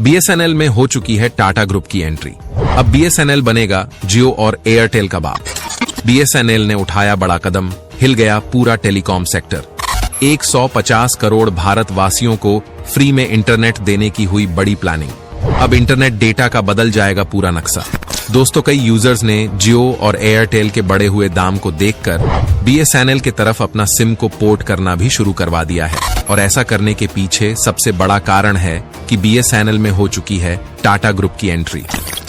BSNL में हो चुकी है टाटा ग्रुप की एंट्री। अब बीएसएनएल बनेगा जियो और एयरटेल का बाप। बीएसएनएल ने उठाया बड़ा कदम, हिल गया पूरा टेलीकॉम सेक्टर। 150 करोड़ भारतवासियों को फ्री में इंटरनेट देने की हुई बड़ी प्लानिंग। अब इंटरनेट डेटा का बदल जाएगा पूरा नक्शा। दोस्तों, कई यूजर्स ने जियो और एयरटेल के बढ़े हुए दाम को देखकर बीएसएनएल की तरफ अपना सिम को पोर्ट करना भी शुरू करवा दिया है। और ऐसा करने के पीछे सबसे बड़ा कारण है कि बीएसएनएल में हो चुकी है टाटा ग्रुप की एंट्री।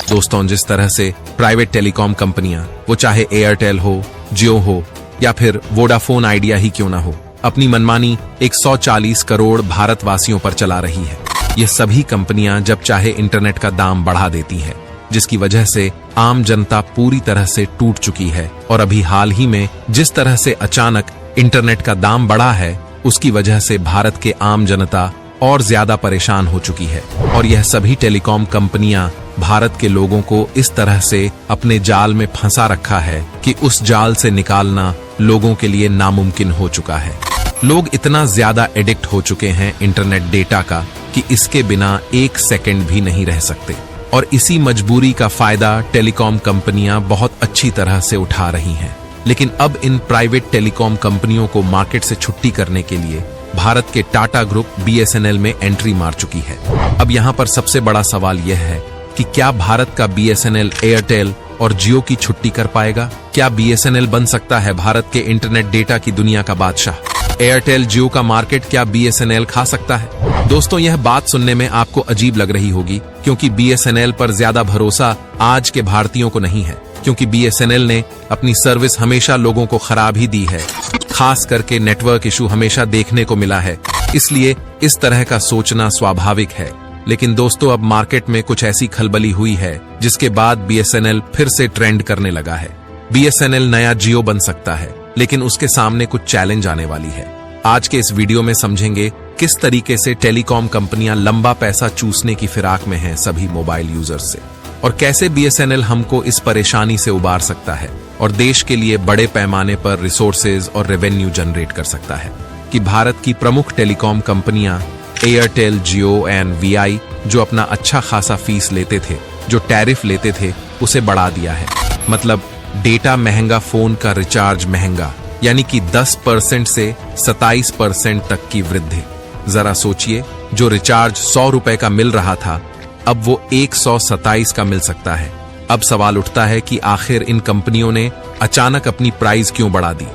दोस्तों, जिस तरह से प्राइवेट टेलीकॉम कंपनियां, वो चाहे एयरटेल हो, जियो हो या फिर वोडाफोन आइडिया ही क्यों ना हो, अपनी मनमानी 140 करोड़ भारतवासियों पर चला रही है। ये सभी कंपनियां जब चाहे इंटरनेट का दाम बढ़ा देती हैं, जिसकी वजह से आम जनता पूरी तरह से टूट चुकी है। और अभी हाल ही में जिस तरह से अचानक इंटरनेट का दाम बढ़ा है, उसकी वजह से भारत के आम जनता और ज्यादा परेशान हो चुकी है। और यह सभी टेलीकॉम कंपनियां भारत के लोगों को इस तरह से अपने जाल में फंसा रखा है कि उस जाल से निकालना लोगों के लिए नामुमकिन हो चुका है। लोग इतना ज्यादा एडिक्ट हो चुके हैं इंटरनेट डेटा का कि इसके बिना एक सेकंड भी नहीं रह सकते। और इसी मजबूरी का फायदा टेलीकॉम कंपनियां बहुत अच्छी तरह से उठा रही हैं। लेकिन अब इन प्राइवेट टेलीकॉम कंपनियों को मार्केट से छुट्टी करने के लिए भारत के टाटा ग्रुप बीएसएनएल में एंट्री मार चुकी है। अब यहाँ पर सबसे बड़ा सवाल यह है कि क्या भारत का बीएसएनएल एयरटेल और जियो की छुट्टी कर पाएगा? क्या बीएसएनएल बन सकता है भारत के इंटरनेट डेटा की दुनिया का बादशाह? एयरटेल जियो का मार्केट क्या बीएसएनएल खा सकता है? दोस्तों, यह बात सुनने में आपको अजीब लग रही होगी, क्योंकि बीएसएनएल पर ज्यादा भरोसा आज के भारतीयों को नहीं है। क्योंकि बीएसएनएल ने अपनी सर्विस हमेशा लोगों को खराब ही दी है, खास करके नेटवर्क इशू हमेशा देखने को मिला है। इसलिए इस तरह का सोचना स्वाभाविक है। लेकिन दोस्तों, अब मार्केट में कुछ ऐसी खलबली हुई है जिसके बाद बीएसएनएल फिर से ट्रेंड करने लगा है। बीएसएनएल नया जियो बन सकता है, लेकिन उसके सामने कुछ चैलेंज आने वाली है। आज के इस वीडियो में समझेंगे किस तरीके से टेलीकॉम कंपनियां लंबा पैसा चूसने की फिराक में हैं सभी मोबाइल यूजर्स से, और कैसे बीएसएनएल हमको इस परेशानी से उबार सकता है और देश के लिए बड़े पैमाने पर रिसोर्सेज और रेवेन्यू जनरेट कर सकता है। कि भारत की प्रमुख टेलीकॉम कंपनियां एयरटेल, जियो एंड वीआई जो अपना अच्छा खासा फीस लेते थे, जो टैरिफ लेते थे, उसे बढ़ा दिया है। मतलब डेटा महंगा, फोन का रिचार्ज महंगा, यानी कि 10% से 27% तक की वृद्धि। जरा सोचिए, जो रिचार्ज 100 रुपए का मिल रहा था, अब वो 127 का मिल सकता है। अब सवाल उठता है कि आखिर इन कंपनियों ने अचानक अपनी प्राइस क्यों बढ़ा दी?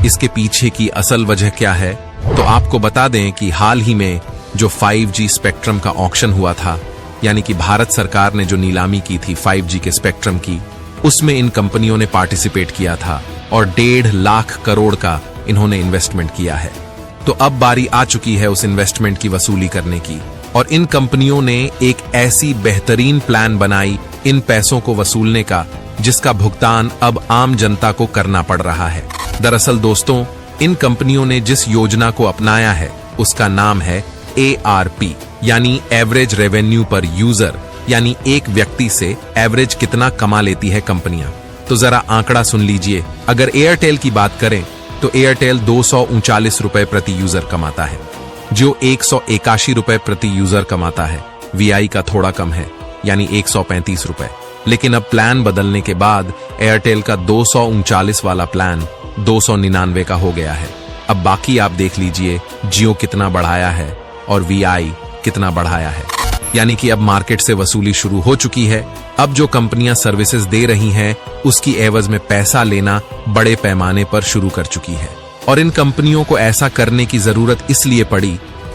इसके पीछे की असल वजह क्या है? तो आपको बता दें कि हाल ही में जो 5G स्पेक्ट्रम का ऑक्शन हुआ था, यानी कि भारत सरकार ने जो नीलामी की थी 5G के स्पेक्ट्रम की, उसमें इन कंपनियों ने पार्टिसिपेट किया था और 1.5 लाख करोड़ का इन्होंने इन्वेस्टमेंट किया है। तो अब बारी आ चुकी है उस इन्वेस्टमेंट की वसूली करने की, और इन कंपनियों ने एक ऐसी बेहतरीन प्लान बनाई इन पैसों को वसूलने का, जिसका भुगतान अब आम जनता को करना पड़ रहा है। दरअसल दोस्तों, इन कंपनियों ने जिस योजना को अपनाया है उसका नाम है ARP, यानी एवरेज रेवेन्यू पर यूजर, यानी एक व्यक्ति से एवरेज कितना कमा लेती है कंपनियां। तो जरा आंकड़ा सुन लीजिए। अगर एयरटेल की बात करें तो एयरटेल 239 रुपए प्रति यूजर कमाता है, जो 181 रुपए प्रति यूजर कमाता है। वीआई का थोड़ा कम है, यानी 135 रुपए। लेकिन अब प्लान बदलने के बाद एयरटेल का 239 वाला प्लान 299 का हो गया है। अब बाकी आप देख लीजिए, जियो कितना बढ़ाया है और वीआई कितना बढ़ाया है। यानी कि अब मार्केट से वसूली शुरू हो चुकी है। अब जो कंपनियां सर्विसेज दे रही हैं, उसकी एवज में पैसा लेना बड़े पैमाने पर शुरू कर चुकी है। और इन कंपनियों को ऐसा करने की जरूरत इसलिए पड़ी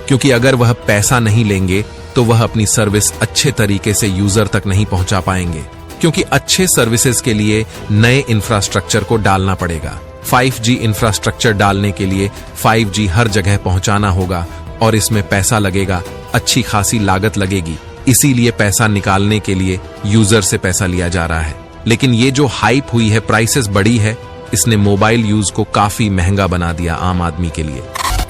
क्योंकि अगर वह पैसा नहीं लेंगे तो वह अपनी सर्विस अच्छे तरीके से यूजर तक नहीं पहुंचा पाएंगे, क्योंकि अच्छे सर्विसेज के लिए नए इंफ्रास्ट्रक्चर को डालना पड़ेगा। 5G इंफ्रास्ट्रक्चर डालने के लिए 5G हर जगह पहुंचाना होगा और इसमें पैसा लगेगा, अच्छी खासी लागत लगेगी। इसीलिए पैसा निकालने के लिए यूजर से पैसा लिया जा रहा है। लेकिन ये जो हाइप हुई है, प्राइसेस बढ़ी है, इसने मोबाइल यूज को काफी महंगा बना दिया आम आदमी के लिए।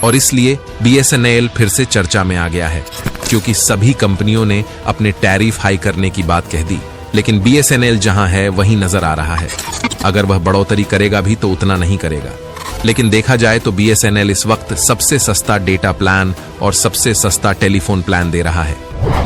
और इसलिए बीएसएनएल फिर से चर्चा में आ गया है, क्योंकि सभी कंपनियों ने अपने टैरिफ हाई करने की बात कह दी। लेकिन बीएसएनएल जहां है वहीं नजर आ रहा है। अगर वह बढ़ोतरी करेगा भी तो उतना नहीं करेगा। लेकिन देखा जाए तो बीएसएनएल इस वक्त सबसे सस्ता डेटा प्लान और सबसे सस्ता टेलीफोन प्लान दे रहा है।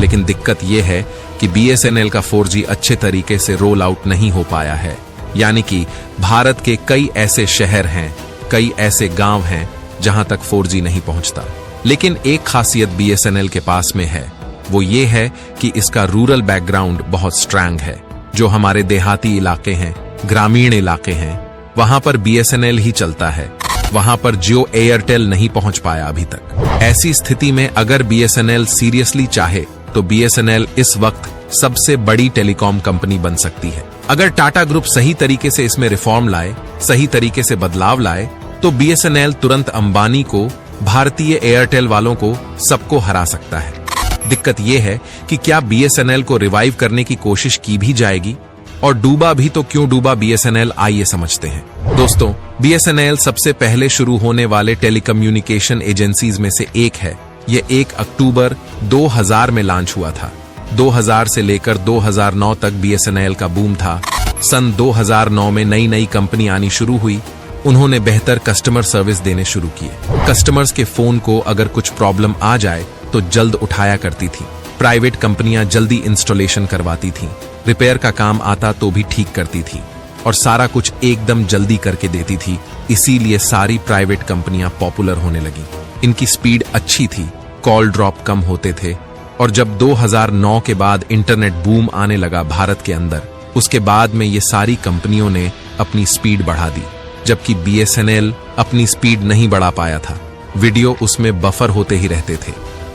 लेकिन दिक्कत यह है कि BSNL का 4G अच्छे तरीके से रोल आउट नहीं हो पाया है। यानी कि भारत के कई ऐसे शहर हैं, कई ऐसे गांव हैं जहां तक 4G नहीं पहुंचता। लेकिन एक खासियत BSNL के पास में है, वो ये है कि इसका रूरल बैकग्राउंड बहुत स्ट्रांग है। जो हमारे देहाती इलाके हैं, ग्रामीण इलाके हैं, वहां पर BSNL ही चलता है। वहां पर जियो एयरटेल नहीं पहुंच पाया अभी तक। ऐसी स्थिति में अगर BSNL सीरियसली चाहे तो BSNL इस वक्त सबसे बड़ी टेलीकॉम कंपनी बन सकती है। अगर टाटा ग्रुप सही तरीके से इसमें रिफॉर्म लाए, सही तरीके से बदलाव लाए, तो BSNL तुरंत अंबानी को, भारतीय एयरटेल वालों को, सबको हरा सकता है। दिक्कत यह है कि क्या BSNL को रिवाइव करने की कोशिश की भी जाएगी, और डूबा भी तो क्यों डूबा BSNL, आइए समझते हैं। दोस्तों, BSNL सबसे पहले शुरू होने वाले टेलीकम्युनिकेशन एजेंसीज में से एक है। ये 1 अक्टूबर 2000 में लॉन्च हुआ था। 2000 से लेकर 2009 तक BSNL का बूम था। सन 2009 में नई नई कंपनी आनी शुरू हुई। उन्होंने बेहतर कस्टमर सर्विस देने शुरू किए। कस्टमर्स के फोन को अगर कुछ प्रॉब्लम आ जाए तो जल्द उठाया करती थी। प्राइवेट कंपनियां जल्दी इंस्टॉलेशन करवाती थीं। रिपेयर का काम आता तो भी ठीक करती थी, और सारा कुछ एकदम जल्दी करके देती थी। इसीलिए सारी प्राइवेट कंपनियां पॉपुलर होने लगी। इनकी स्पीड अच्छी थी, कॉल ड्रॉप कम होते थे। और जब 2009 के बाद इंटरनेट बूम आने लगा भारत के अंदर, उसके बाद में ये सारी कंपनियों ने अपनी स्पीड बढ़ा दी, जबकि BSNL अपनी स्पीड नहीं बढ़ा पाया था। वीडियो उसमें बफर होते ही रहते थे,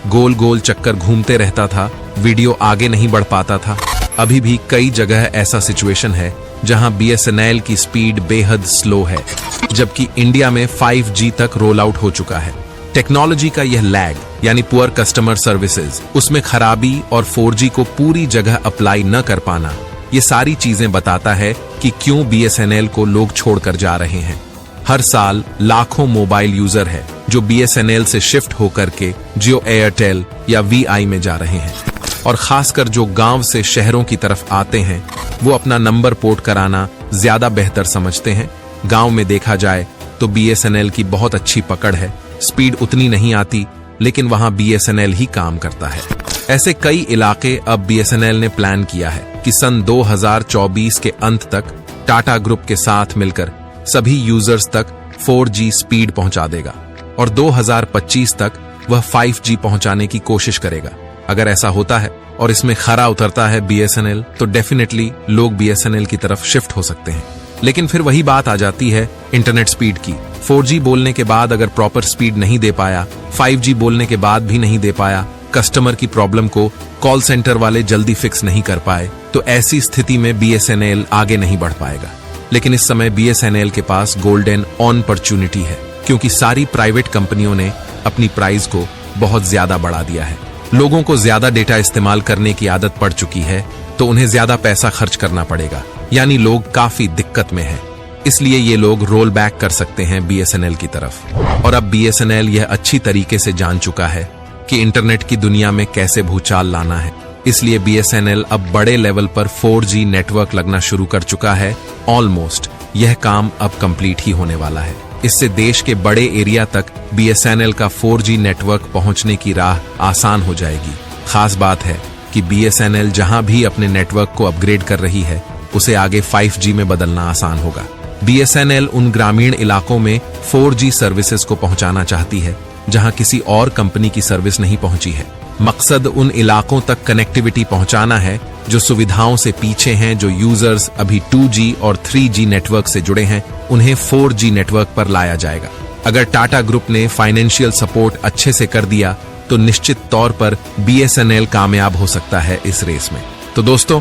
गोल गोल चक्कर घूमते रहता था, वीडियो आगे नहीं बढ़ पाता था। अभी भी कई जगह ऐसा सिचुएशन है जहां BSNL की स्पीड बेहद स्लो है, जबकि इंडिया में 5G तक रोल आउट हो चुका है। टेक्नोलॉजी का यह लैग, यानी पुअर कस्टमर सर्विसेज, उसमें खराबी और 4G को पूरी जगह अप्लाई न कर पाना, ये सारी चीजें बताता है कि क्यों BSNL को लोग छोड़कर जा रहे हैं। हर साल लाखों मोबाइल यूजर है जो BSNL से शिफ्ट होकर के जियो एयरटेल या VI में जा रहे हैं, और खासकर जो गांव से शहरों की तरफ आते हैं वो अपना नंबर पोर्ट कराना ज्यादा बेहतर समझते हैं। गांव में देखा जाए तो BSNL की बहुत अच्छी पकड़ है, स्पीड उतनी नहीं आती, लेकिन वहां BSNL ही काम करता है। ऐसे कई इलाके अब BSNL ने प्लान किया है कि सन 2024 के अंत तक टाटा ग्रुप के साथ मिलकर सभी यूजर्स तक 4G स्पीड पहुंचा देगा, और 2025 तक वह 5G पहुंचाने की कोशिश करेगा। अगर ऐसा होता है और इसमें खरा उतरता है BSNL, तो डेफिनेटली लोग BSNL की तरफ शिफ्ट हो सकते हैं। लेकिन फिर वही बात आ जाती है इंटरनेट स्पीड की। 4G बोलने के बाद अगर प्रॉपर स्पीड नहीं दे पाया, 5G बोलने के बाद भी नहीं दे पाया, कस्टमर की प्रॉब्लम को कॉल सेंटर वाले जल्दी फिक्स नहीं कर पाए, तो ऐसी स्थिति में BSNL आगे नहीं बढ़ पाएगा। लेकिन इस समय BSNL के पास गोल्डन अपॉर्चुनिटी है, क्योंकि सारी प्राइवेट कंपनियों ने अपनी प्राइस को बहुत ज्यादा बढ़ा दिया है। लोगों को ज्यादा डेटा इस्तेमाल करने की आदत पड़ चुकी है, तो उन्हें ज्यादा पैसा खर्च करना पड़ेगा, यानी लोग काफी दिक्कत में हैं। इसलिए ये लोग रोल बैक कर सकते हैं BSNL की तरफ। और अब BSNL यह अच्छी तरीके से जान चुका है कि इंटरनेट की दुनिया में कैसे भूचाल लाना है। इसलिए BSNL अब बड़े लेवल पर 4G नेटवर्क लगना शुरू कर चुका है। ऑलमोस्ट यह काम अब कंप्लीट ही होने वाला है। इससे देश के बड़े एरिया तक BSNL का 4G नेटवर्क पहुंचने की राह आसान हो जाएगी। खास बात है कि BSNL जहां भी अपने नेटवर्क को अपग्रेड कर रही है, उसे आगे 5G में बदलना आसान होगा। BSNL उन ग्रामीण इलाकों में 4G सर्विसेज को पहुंचाना चाहती है जहां किसी और कंपनी की सर्विस नहीं पहुंची है। मकसद उन इलाकों तक कनेक्टिविटी पहुंचाना है जो सुविधाओं से पीछे हैं, जो यूजर्स अभी 2G और 3G नेटवर्क से जुड़े हैं, उन्हें 4G नेटवर्क पर लाया जाएगा। अगर टाटा ग्रुप ने फाइनेंशियल सपोर्ट अच्छे से कर दिया तो निश्चित तौर पर BSNL कामयाब हो सकता है इस रेस में। तो दोस्तों,